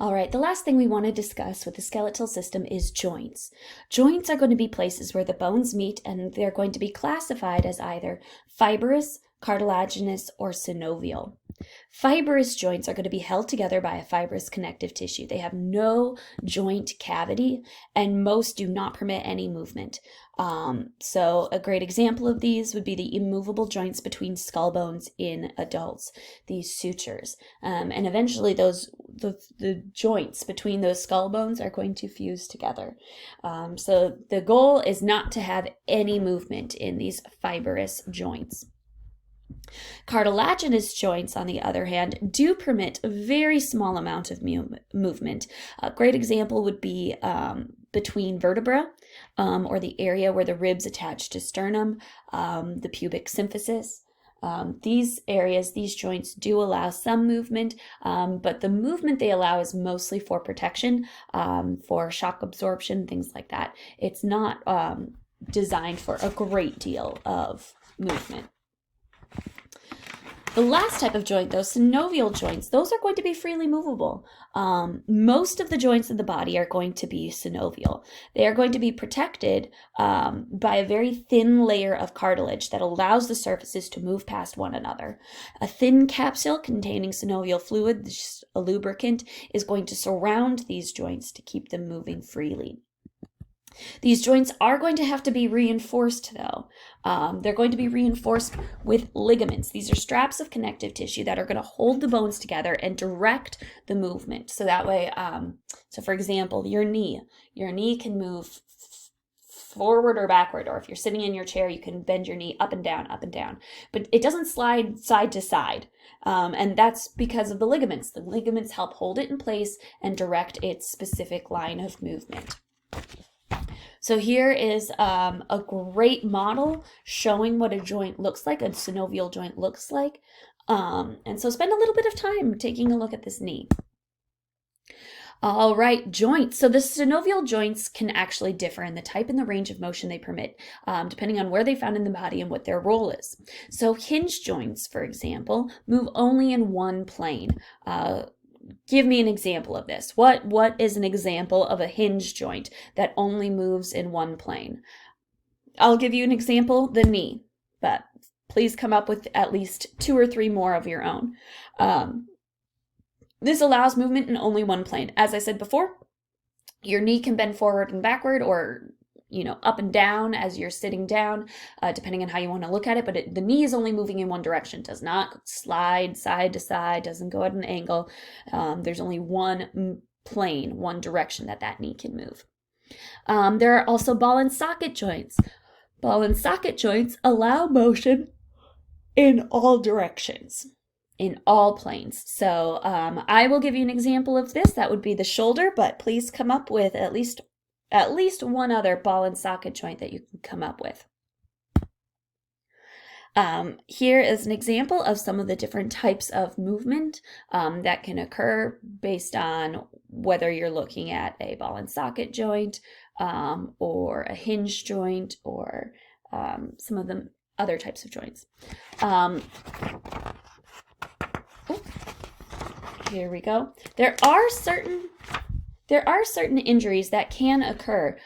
All right, the last thing we want to discuss with the skeletal system is joints. Joints are going to be places where the bones meet, and they're going to be classified as either fibrous, cartilaginous, or synovial. Fibrous joints are going to be held together by a fibrous connective tissue. They have no joint cavity, and most do not permit any movement. So a great example of these would be the immovable joints between skull bones in adults, these sutures. And eventually the joints between those skull bones are going to fuse together. So the goal is not to have any movement in these fibrous joints. Cartilaginous joints, on the other hand, do permit a very small amount of movement. A great example would be between vertebra, or the area where the ribs attach to sternum, the pubic symphysis. These areas, these joints do allow some movement, but the movement they allow is mostly for protection, for shock absorption, things like that. It's not designed for a great deal of movement. The last type of joint, though, synovial joints, those are going to be freely movable. Most of the joints in the body are going to be synovial. They are going to be protected by a very thin layer of cartilage that allows the surfaces to move past one another. A thin capsule containing synovial fluid, a lubricant, is going to surround these joints to keep them moving freely. These joints are going to have to be reinforced, though. They're going to be reinforced with ligaments. These are straps of connective tissue that are going to hold the bones together and direct the movement. So that way, so for example, your knee can move forward or backward, or if you're sitting in your chair, you can bend your knee up and down, but it doesn't slide side to side. And that's because of the ligaments. The ligaments help hold it in place and direct its specific line of movement. So here is a great model showing what a joint looks like, a synovial joint looks like. And so spend a little bit of time taking a look at this knee. All right, joints. So the synovial joints can actually differ in the type and the range of motion they permit, depending on where they found in the body and what their role is. So hinge joints, for example, move only in one plane. Give me an example of this. What is an example of a hinge joint that only moves in one plane? I'll give you an example, the knee, but please come up with at least 2 or 3 more of your own. This allows movement in only one plane. As I said before, your knee can bend forward and backward, or up and down as you're sitting down, depending on how you want to look at it, but the knee is only moving in one direction, does not slide side to side, doesn't go at an angle. There's only one plane, one direction that knee can move. There are also ball and socket joints. Ball and socket joints allow motion in all directions, in all planes. So I will give you an example of this. That would be the shoulder, but please come up with at least one other ball and socket joint that you can come up with. Here is an example of some of the different types of movement that can occur based on whether you're looking at a ball and socket joint or a hinge joint, or some of the other types of joints. Here we go. There are certain injuries that can occur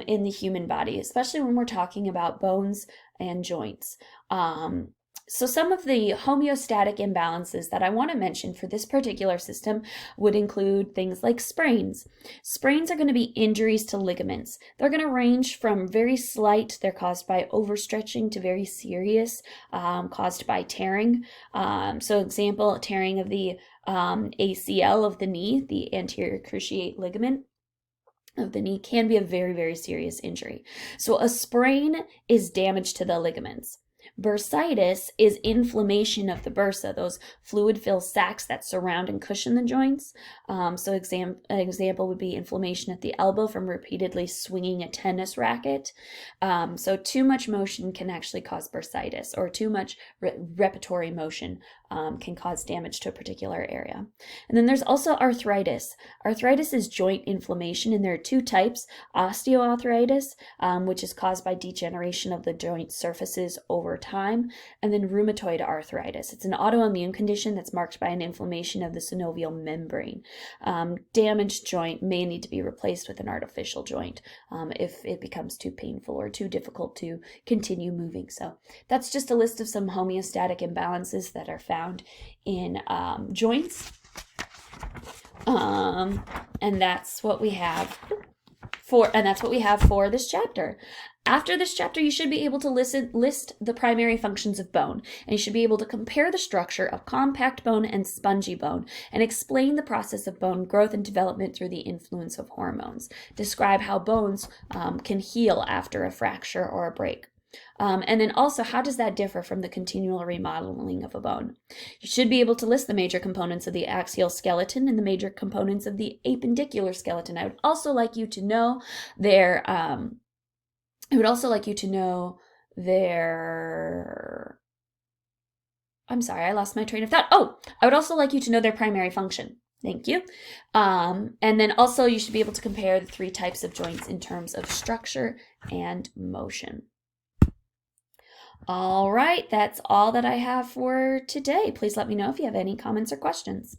in the human body, especially when we're talking about bones and joints. So some of the homeostatic imbalances that I want to mention for this particular system would include things like sprains. Sprains are going to be injuries to ligaments. They're going to range from very slight, they're caused by overstretching, to very serious, caused by tearing. So example, tearing of the ACL of the knee, the anterior cruciate ligament of the knee, can be a very, very serious injury. So a sprain is damage to the ligaments. Bursitis is inflammation of the bursa, those fluid-filled sacs that surround and cushion the joints. So an example would be inflammation at the elbow from repeatedly swinging a tennis racket. So too much motion can actually cause bursitis, or too much repetitive motion can cause damage to a particular area. And then there's also arthritis. Arthritis is joint inflammation, and there are two types: osteoarthritis, which is caused by degeneration of the joint surfaces over time, and then rheumatoid arthritis. It's an autoimmune condition that's marked by an inflammation of the synovial membrane. Damaged joint may need to be replaced with an artificial joint if it becomes too painful or too difficult to continue moving. So that's just a list of some homeostatic imbalances that are found in joints. And that's what we have for this chapter. After this chapter, you should be able to list the primary functions of bone, and you should be able to compare the structure of compact bone and spongy bone, and explain the process of bone growth and development through the influence of hormones. Describe how bones can heal after a fracture or a break. And then also, how does that differ from the continual remodeling of a bone? You should be able to list the major components of the axial skeleton and the major components of the appendicular skeleton. I would also like you to know their I'm sorry, I lost my train of thought. Oh, I would also like you to know their primary function. Thank you. And then also you should be able to compare the three types of joints in terms of structure and motion. All right, that's all that I have for today. Please let me know if you have any comments or questions.